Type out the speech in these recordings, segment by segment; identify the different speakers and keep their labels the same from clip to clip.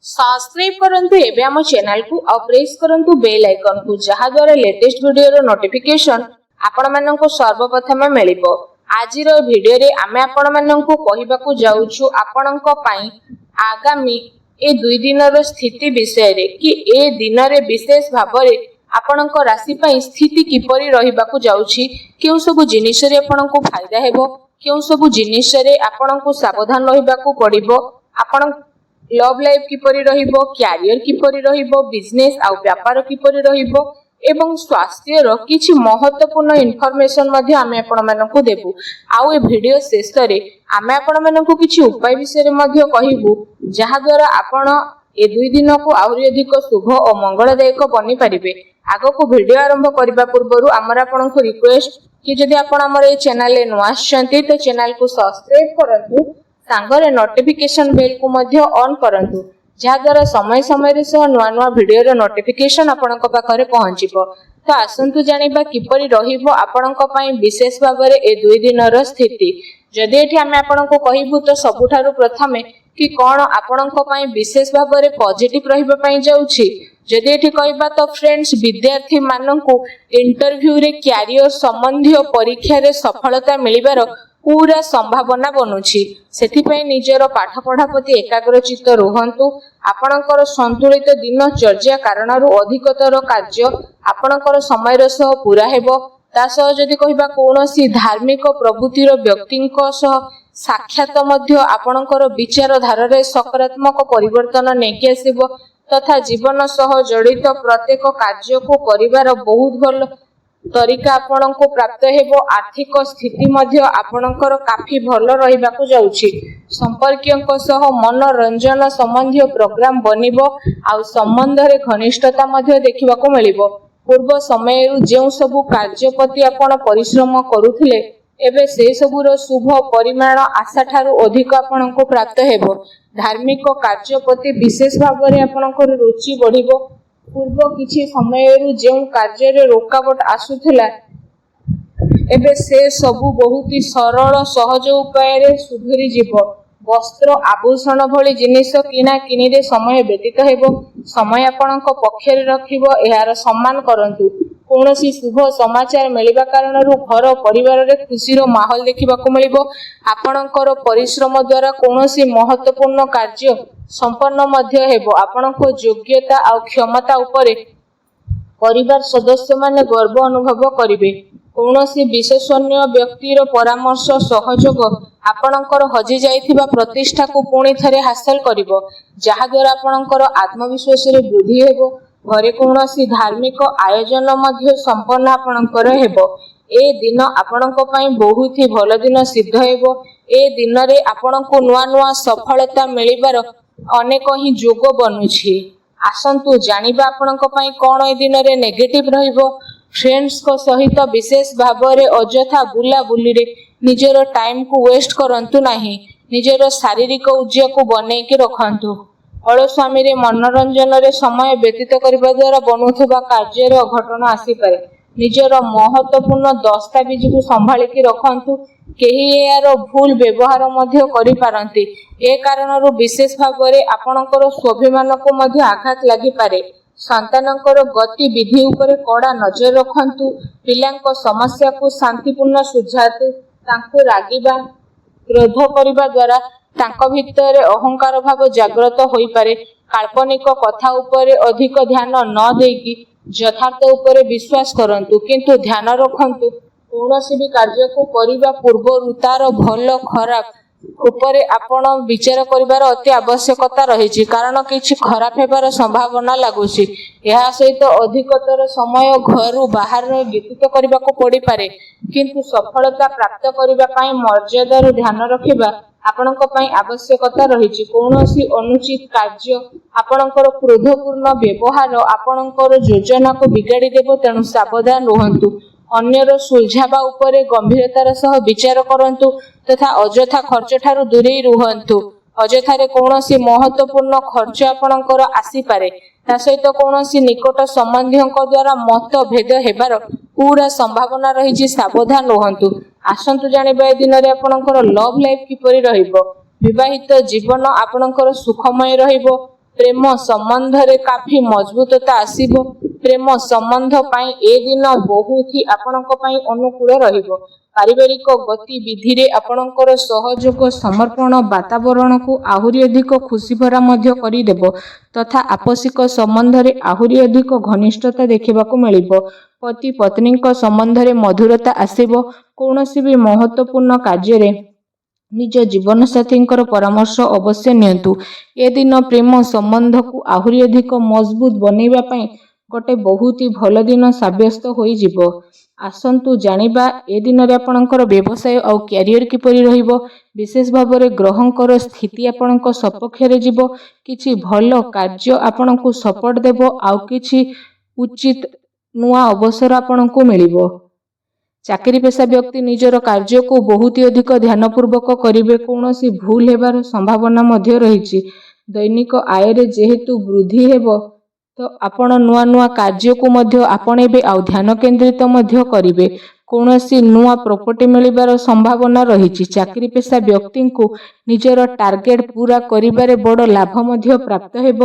Speaker 1: Subscribe करंतु एबे हम चैनल को और प्रेस करंतु बेल आइकन को जहा द्वारा लेटेस्ट वीडियो रो नोटिफिकेशन आपण माननको सर्वप्रथम मिलिबो। आज रो वीडियो रे आमे आपण माननको कहिबाकू जाउछु आपणଙ୍କ ପାଇଁ आगामी ए 2 दिन रो स्थिति विषय रे कि ए दिन रे विशेष भाबरे आपणଙ୍କ राशि ପାଇଁ स्थिति किपरि रहिबाकू जाउछि, केउ सब जिनिस रे आपणଙ୍କୁ फायदा हेबो, केउ सब जिनिस रे आपणଙ୍କୁ सावधान रहिबाकू पड़िबो, आपण लव लाइफ किपरि रहिबो, कैरियर किपरि रहिबो, बिजनेस आ व्यापार किपरि रहिबो एवं स्वास्थ्य रो किछि महत्वपूर्ण इन्फॉर्मेशन मध्ये आमे आपण माननको देबु। आउ ए वीडियो शेष रे आमे आपण माननको किछि उपाय विषय रे मध्ये कहिबु जहा द्वारा आपण ए 2 दिन को आउरी अधिक शुभ और मंगलदायक बनि परिबे। आगो को वीडियो आरंभ करबा पूर्वरु हमर आपनको रिक्वेस्ट कि जदि आपण हमर ए चैनल ले नुआ आछंती तो चैनल को सब्सक्राइब करंतु, सांगरे नोटिफिकेशन बेल को मध्ये ऑन करंतु जहा द्वारा समय समय रे सह नुआ नुआ वीडियो रो नोटिफिकेशन आपणक पाखरे पहुंचीबो। तो आसंतु जानिबा किपरि रहिबो आपणक पई विशेष भाबरे ए 2 दिन रो स्थिति। जदि एठी हमें आपणको कहिबु तो सबुठारु प्रथमे कि कोन आपणक पई विशेष भाबरे पॉजिटिव रहिबा पई जाउछि। जदि एठी कहबा तो फ्रेंड्स विद्यार्थी माननकु इंटरव्यू रे कैरियर संबंधी परीक्षा रे सफलता मिलिबार पूरा संभावना बनुछि। सेथिपई निजर पाठ पढ़ा प्रति एकाग्रचित्त रुहंतु। आपणकर संतुलित दिन चर्या कारणरू अधिकतर कार्य आपणकर समय सह पूरा हेबो। तासह जदि कहबा कोनोसी धार्मिक प्रवृत्तिर व्यक्तिଙ୍କ सह साक्षात मध्य आपणकर विचार धारारे सकारात्मक परिवर्तन नेकी आसीबो तथा जीवन सह जड़ित प्रत्येक कार्य को करिवार बहुत भल तरीका आपणको प्राप्त हेबो। आर्थिक स्थिति मध्य आपणकर काफी भल रहिबाकू जाउछि। संपर्कियंक सह मनोरंजन संबंधी प्रोग्राम बनिबो आ संबंध रे घनिष्ठता मध्य देखिबाकू मिलिबो। पूर्व समय जेउ सबु कार्य प्रति आपण परिश्रम करूथिले एबे से सबुर शुभ परिमाण आशा ठारू अधिक आपणको प्राप्त हेबो। धार्मिक कार्य प्रति विशेष भाबरे आपणकर रुचि बढ़िबो। पूर्व किछि समय जेउ कार्य रे रोकावट आसुथिला एबे से सबु बहुत ही सरल सहज उपाय रे सुधुरी जीवो। वस्त्र आभूषण भली जिनिस किना किनी रे समय व्यतीत हेबो। समय आपणक पक्षरे रखिबो, एहार सम्मान करंतु। कोनोसी शुभ समाचार मिलिबा कारणरू घर परिवार रे खुशीर माहौल देखिबाकू मिलिबो। आपणकर परिश्रम द्वारा कोनोसी महत्वपूर्ण कार्य संपन्न मध्य हेबो। आपणको योग्यता आ क्षमता उपरे परिवार सदस्य माने गर्व अनुभव करिवे। कोनोसी विशेषज्ञ व्यक्तिर परामर्श सहयोग आपणकर हजि जाइथिबा प्रतिष्ठा को पुणी थरे हासिल करिवो, जहा द्वारा आपणकर आत्मविश्वास रे वृद्धि हेबो। घरे कोनोसी धार्मिक आयोजन मध्य संपन्न आपणकर हेबो। ए दिन आपणक पई बहुत ही भल दिन सिद्ध हेबो। ए दिन रे आपणको नुआ नुआ सफलता मिलिबार अनेक ही जोग बनुछि। आसंतु जानिबा आपणक पई कोन ए दिन रे नेगेटिव रहिबो। फ्रेंड्स को सहित विशेष भाबरे अजथा बुला बुली रे निजर टाइम को वेस्ट करंतु नाही। निजर शारीरिक ऊर्जा को बनै के रखंतु। अलस्वामी रे मनोरंजन रे समय व्यतीत करबा द्वारा बनुथबा कार्य रे अघटन आसी पारे। निजर महत्वपूर्ण दस्तावेज को संभाली के रखंतु। केही यार भूल व्यवहार मध्य करि पारंती। ए कारणरू विशेष भाबरे आपणकर स्वाभिमान को मध्य आघात लागि पारे। संतानकर गति विधि उपरे कड़ा नजर रखंतु। पिलांको समस्या को शांतिपूर्ण सुझातु। तांको रागिबा क्रोध करिबा द्वारा तांको भितरे अहंकार भाव जागृत होई पारे। काल्पनिक कथा उपरे अधिक ध्यान न देकी यथार्थ उपरे विश्वास करंतु, किंतु ध्यान रखंतु कोनोसी भी कार्य को करिबा पूर्व तार भल खराब उपरे आपण विचार करिवार अति आवश्यकता रहिछि। कारण किछि खराब हेबार संभावना लागुछि। एहा सहित अधिकतर समय घर बाहर व्यतीत करबा को पड़ी पारे, किंतु सफलता प्राप्त करिबा पई मर्यादा रो ध्यान रखिबा आपणक पई आवश्यकता रहिछि। कोनोसी अनुचित कार्य आपणकर क्रोधपूर्ण व्यवहार आपणकर योजना को बिगाड़ी देबो, तेनु सावधान रहंतु। अन्यर सुलझाबा उपरे गंभीरतार सह विचार करंतु तथा अजथा खर्च ठारू दूरे रुहंतु। अजथारे कोनोसी महत्वपूर्ण खर्च आपणकर आसी पारे। ता सहित कोनोसी निकट संबंधीयक द्वारा मतभेद हेबार पूरा संभावना रहिछि। सावधान रहंतु। आसंतु जानिबा ए दिन रे आपणकर लव लाइफ किपरि रहिबो। विवाहित जीवन आपणकर सुखमय रहिबो। ପ୍ରେମ ସମ୍ବନ୍ଧରେ କାଫି ମଜବୁତତା ଆସିବ। ପ୍ରେମ ସମ୍ବନ୍ଧ ପାଇଁ ଏ ଦିନ ବହୁତ ହି ଆପଣଙ୍କ ପାଇଁ ଅନୁକୂଳ ରହିବ। ପାରିବାରିକ ଗତିବିଧିରେ ଆପଣଙ୍କର ସହଯୋଗ ସମର୍ପଣ ବାତାବରଣକୁ ଆହୁରି ଅଧିକ ଖୁସିଭରା ମଧ୍ୟ କରିଦେବ ତଥା ଆପୋଷିକ ସମ୍ବନ୍ଧରେ ଆହୁରି ଅଧିକ ଘନିଷ୍ଠତା ଦେଖିବାକୁ ମିଳିବ। ପତି ପତ୍ନୀଙ୍କ ସମ୍ବନ୍ଧରେ ମଧୁରତା ଆସିବ। କୌଣସି ବି ମହତ୍ତ୍ୱପୂର୍ଣ୍ଣ କାର୍ଯ୍ୟରେ ନିଜ ଜୀବନସାଥୀଙ୍କର ପରାମର୍ଶ ଅବଶ୍ୟ ନିଅନ୍ତୁ। ଏ ଦିନ ପ୍ରେମ ସମ୍ବନ୍ଧକୁ ଆହୁରି ଅଧିକ ମଜବୁତ ବନେଇବା ପାଇଁ ଗୋଟେ ବହୁତ ହି ଭଲ ଦିନ ସାବ୍ୟସ୍ତ ହୋଇଯିବ। ଆସନ୍ତୁ ଜାଣିବା ଏ ଦିନରେ ଆପଣଙ୍କର ବ୍ୟବସାୟ ଆଉ କ୍ୟାରିୟର କିପରି ରହିବ। ବିଶେଷ ଭାବରେ ଗ୍ରହଙ୍କର ସ୍ଥିତି ଆପଣଙ୍କ ସପକ୍ଷରେ ଯିବ। କିଛି ଭଲ କାର୍ଯ୍ୟ ଆପଣଙ୍କୁ ସପୋର୍ଟ ଦେବ। ଆଉ କିଛି ଉଚିତ ନୂଆ ଅବସର ଆପଣଙ୍କୁ ମିଳିବ। ଚାକିରି ପେଶା ବ୍ୟକ୍ତି ନିଜର କାର୍ଯ୍ୟକୁ ବହୁତ ଅଧିକ ଧ୍ୟାନପୂର୍ବକ କରିବେ। କୌଣସି ଭୁଲ ହେବାର ସମ୍ଭାବନା ମଧ୍ୟ ରହିଛି। ଦୈନିକ ଆୟରେ ଯେହେତୁ ବୃଦ୍ଧି ହେବ ତ ଆପଣ ନୂଆ ନୂଆ କାର୍ଯ୍ୟକୁ ମଧ୍ୟ ଆପଣେଇବେ ଆଉ ଧ୍ୟାନ କେନ୍ଦ୍ରିତ ମଧ୍ୟ କରିବେ। କୌଣସି ନୂଆ ପ୍ରପର୍ଟି ମିଳିବାର ସମ୍ଭାବନା ରହିଛି। ଚାକିରି ପେଶା ବ୍ୟକ୍ତିଙ୍କୁ ନିଜର ଟାର୍ଗେଟ ପୂରା କରିବାରେ ବଡ଼ ଲାଭ ମଧ୍ୟ ପ୍ରାପ୍ତ ହେବ।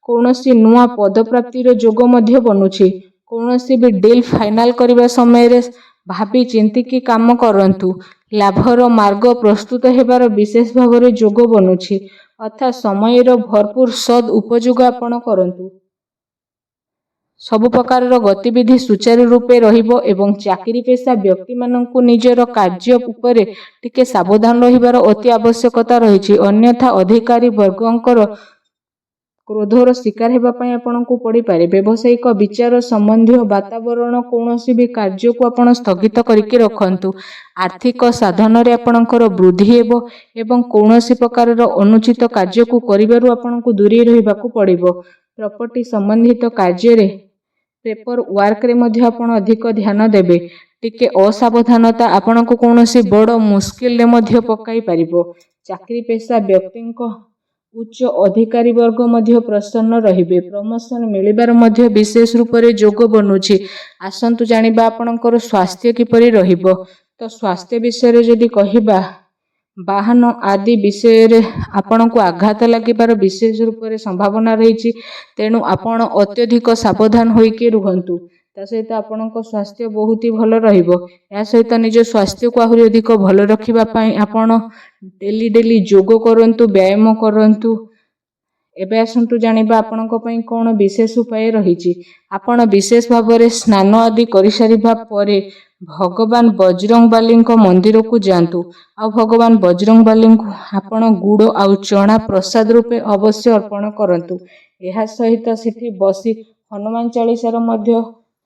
Speaker 1: କୌଣସି ନୂଆ ପଦପ୍ରାପ୍ତିର ଯୋଗ ମଧ୍ୟ ବନୁଛି। କୌଣସି ବି ଡିଲ୍ ଫାଇନାଲ କରିବା ସମୟରେ ଭାବି ଚିନ୍ତିକି କାମ କରନ୍ତୁ। ଲାଭର ମାର୍ଗ ପ୍ରସ୍ତୁତ ହେବାର ବିଶେଷ ଭାବରେ ଯୋଗ ବନୁଛି। ଅର୍ଥାତ୍ ସମୟର ଭରପୁର ସଦ୍ ଉପଯୋଗ ଆପଣ କରନ୍ତୁ। ସବୁ ପ୍ରକାରର ଗତିବିଧି ସୁଚାରୁ ରୂପେ ରହିବ ଏବଂ ଚାକିରି ପେଶା ବ୍ୟକ୍ତିମାନଙ୍କୁ ନିଜର କାର୍ଯ୍ୟ ଉପରେ ଟିକେ ସାବଧାନ ରହିବାର ଅତି ଆବଶ୍ୟକତା ରହିଛି। ଅନ୍ୟଥା ଅଧିକାରୀ ବର୍ଗଙ୍କର କ୍ରୋଧର ଶିକାର ହେବା ପାଇଁ ଆପଣଙ୍କୁ ପଡ଼ିପାରେ। ବ୍ୟବସାୟିକ ବିଚାର ସମ୍ବନ୍ଧୀୟ ବାତାବରଣ କୌଣସି ବି କାର୍ଯ୍ୟକୁ ଆପଣ ସ୍ଥଗିତ କରିକି ରଖନ୍ତୁ। ଆର୍ଥିକ ସାଧନରେ ଆପଣଙ୍କର ବୃଦ୍ଧି ହେବ ଏବଂ କୌଣସି ପ୍ରକାରର ଅନୁଚିତ କାର୍ଯ୍ୟକୁ କରିବାରୁ ଆପଣଙ୍କୁ ଦୂରେଇ ରହିବାକୁ ପଡ଼ିବ। ପ୍ରପର୍ଟି ସମ୍ବନ୍ଧିତ କାର୍ଯ୍ୟରେ ପେପର ୱାର୍କରେ ମଧ୍ୟ ଆପଣ ଅଧିକ ଧ୍ୟାନ ଦେବେ। ଟିକେ ଅସାବଧାନତା ଆପଣଙ୍କୁ କୌଣସି ବଡ଼ ମୁସ୍କିଲରେ ମଧ୍ୟ ପକାଇ ପାରିବ। ଚାକିରି ପେଶା ବ୍ୟକ୍ତିଙ୍କ ଉଚ୍ଚ ଅଧିକାରୀ ବର୍ଗ ମଧ୍ୟ ପ୍ରସନ୍ନ ରହିବେ। ପ୍ରମୋସନ ମିଳିବାର ମଧ୍ୟ ବିଶେଷ ରୂପରେ ଯୋଗ ବନୁଛି। ଆସନ୍ତୁ ଜାଣିବା ଆପଣଙ୍କର ସ୍ୱାସ୍ଥ୍ୟ କିପରି ରହିବ। ତ ସ୍ୱାସ୍ଥ୍ୟ ବିଷୟରେ ଯଦି କହିବା, ବାହନ ଆଦି ବିଷୟରେ ଆପଣଙ୍କୁ ଆଘାତ ଲାଗିବାର ବିଶେଷ ରୂପରେ ସମ୍ଭାବନା ରହିଛି। ତେଣୁ ଆପଣ ଅତ୍ୟଧିକ ସାବଧାନ ହୋଇକି ରୁହନ୍ତୁ। ତା ସହିତ ଆପଣଙ୍କ ସ୍ୱାସ୍ଥ୍ୟ ବହୁତ ହି ଭଲ ରହିବ। ଏହା ସହିତ ନିଜ ସ୍ୱାସ୍ଥ୍ୟକୁ ଆହୁରି ଅଧିକ ଭଲ ରଖିବା ପାଇଁ ଆପଣ ଡେଲି ଯୋଗ କରନ୍ତୁ, ବ୍ୟାୟାମ କରନ୍ତୁ। ଏବେ ଆସନ୍ତୁ ଜାଣିବା ଆପଣଙ୍କ ପାଇଁ କ'ଣ ବିଶେଷ ଉପାୟ ରହିଛି। ଆପଣ ବିଶେଷ ଭାବରେ ସ୍ନାନ ଆଦି କରିସାରିବା ପରେ ଭଗବାନ ବଜରଙ୍ଗବାଲୀଙ୍କ ମନ୍ଦିରକୁ ଯାଆନ୍ତୁ। ଆଉ ଭଗବାନ ବଜରଙ୍ଗବାଲୀଙ୍କୁ ଆପଣ ଗୁଡ଼ ଆଉ ଚଣା ପ୍ରସାଦ ରୂପେ ଅବଶ୍ୟ ଅର୍ପଣ କରନ୍ତୁ। ଏହା ସହିତ ସେଠି ବସି ହନୁମାନ ଚାଳିଶାର ମଧ୍ୟ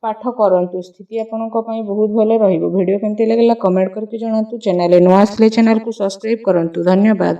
Speaker 1: ପାଠ କରନ୍ତୁ। ସ୍ଥିତି ଆପଣଙ୍କ ପାଇଁ ବହୁତ ଭଲ ରହିବ। ଭିଡ଼ିଓ କେମିତି ଲାଗିଲା କମେଣ୍ଟ କରିକି ଜଣାନ୍ତୁ। ଚ୍ୟାନେଲରେ ନୂଆ ଆସିଲେ ଚ୍ୟାନେଲକୁ ସବସ୍କ୍ରାଇବ କରନ୍ତୁ। ଧନ୍ୟବାଦ।